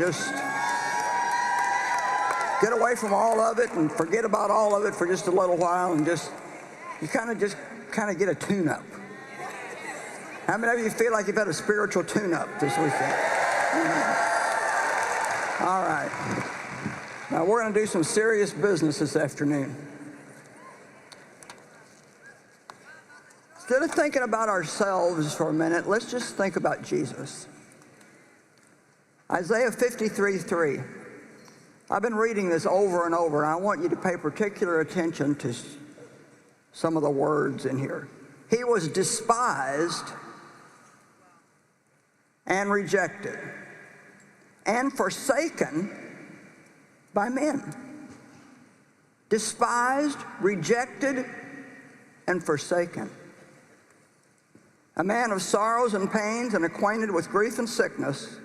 just get away from all of it and forget about all of it for just a little while and you kind of get a tune-up. How many of you feel like you've had a spiritual tune-up this weekend? All right. Now we're going to do some serious business this afternoon. Instead of thinking about ourselves for a minute, let's just think about Jesus. Isaiah 53:3. I've been reading this over and over, and I want you to pay particular attention to some of the words in here. He was despised and rejected and forsaken by men. Despised, rejected, and forsaken. A man of sorrows and pains and acquainted with grief and sickness.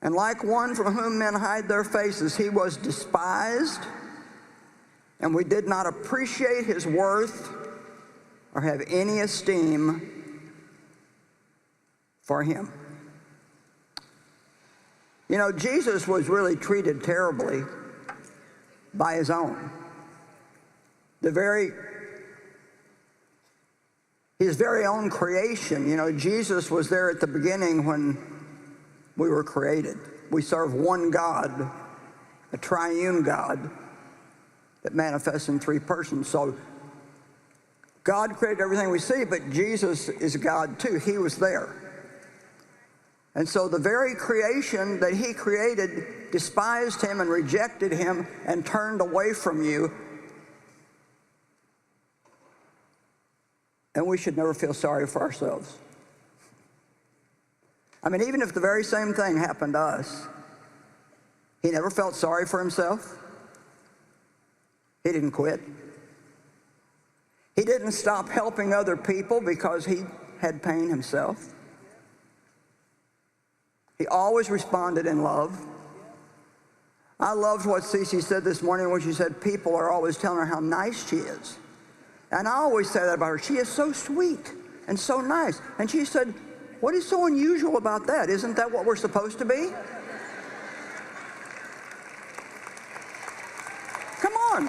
And like one from whom men hide their faces, he was despised, and we did not appreciate his worth or have any esteem for him. You know, Jesus was really treated terribly by his own. His very own creation. You know, Jesus was there at the beginning when we were created. We serve one God, a triune God that manifests in three persons. So God created everything we see, but Jesus is God too. He was there. And so the very creation that he created despised him and rejected him and turned away from you. And we should never feel sorry for ourselves. I mean, even if the very same thing happened to us, he never felt sorry for himself. He didn't quit. He didn't stop helping other people because he had pain himself. He always responded in love. I loved what Cece said this morning when she said people are always telling her how nice she is. And I always say that about her. She is so sweet and so nice. And she said, what is so unusual about that? Isn't that what we're supposed to be? Come on.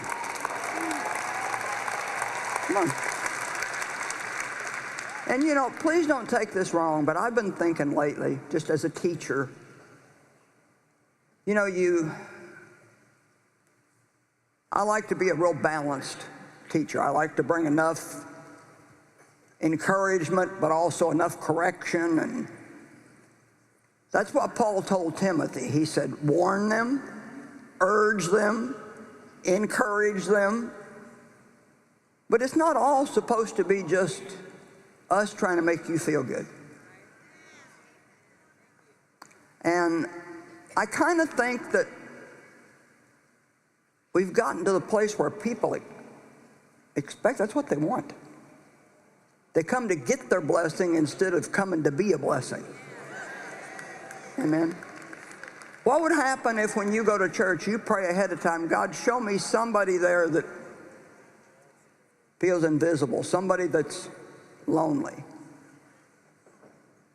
Come on. And you know, please don't take this wrong, but I've been thinking lately, just as a teacher, you know, I like to be a real balanced teacher. I like to bring enough encouragement, but also enough correction. And that's what Paul told Timothy. He said, warn them, urge them, encourage them. But it's not all supposed to be just us trying to make you feel good. And I kind of think that we've gotten to the place where people expect, that's what they want. They come to get their blessing instead of coming to be a blessing. Amen. What would happen if when you go to church, you pray ahead of time, God, show me somebody there that feels invisible, somebody that's lonely.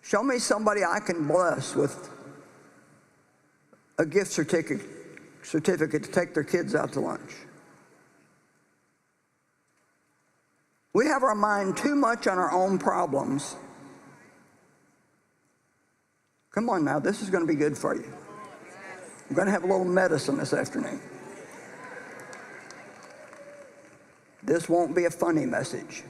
Show me somebody I can bless with a gift certificate to take their kids out to lunch. We have our mind too much on our own problems. Come on now, this is going to be good for you. I'm going to have a little medicine this afternoon. This won't be a funny message.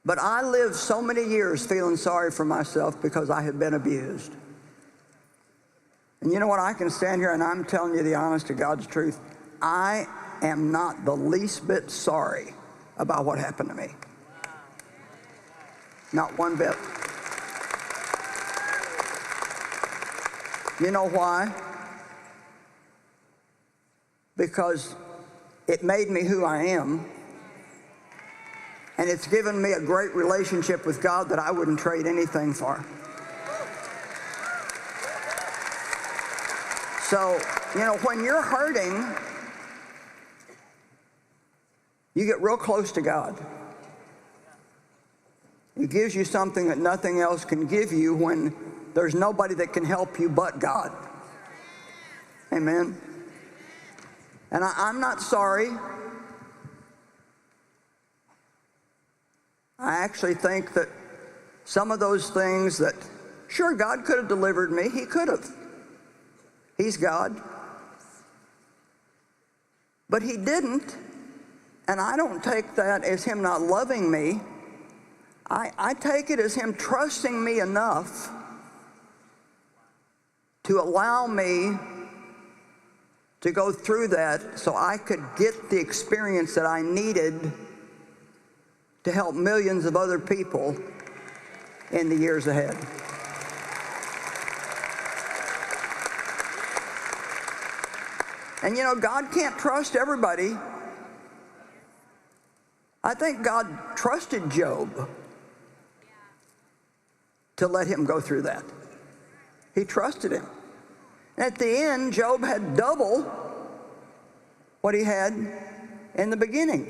But I lived so many years feeling sorry for myself because I had been abused. And you know what? I can stand here and I'm telling you the honest to God's truth. I am not the least bit sorry about what happened to me. Not one bit. You know why? Because it made me who I am. And it's given me a great relationship with God that I wouldn't trade anything for. So, you know, when you're hurting, you get real close to God. He gives you something that nothing else can give you when there's nobody that can help you but God. Amen. And I'm not sorry. I actually think that some of those things that, sure, God could have delivered me. He could have. He's God. But he didn't. And I don't take that as him not loving me. I take it as him trusting me enough to allow me to go through that so I could get the experience that I needed to help millions of other people in the years ahead. And you know, God can't trust everybody. I think God trusted Job to let him go through that. He trusted him. And at the end, Job had double what he had in the beginning.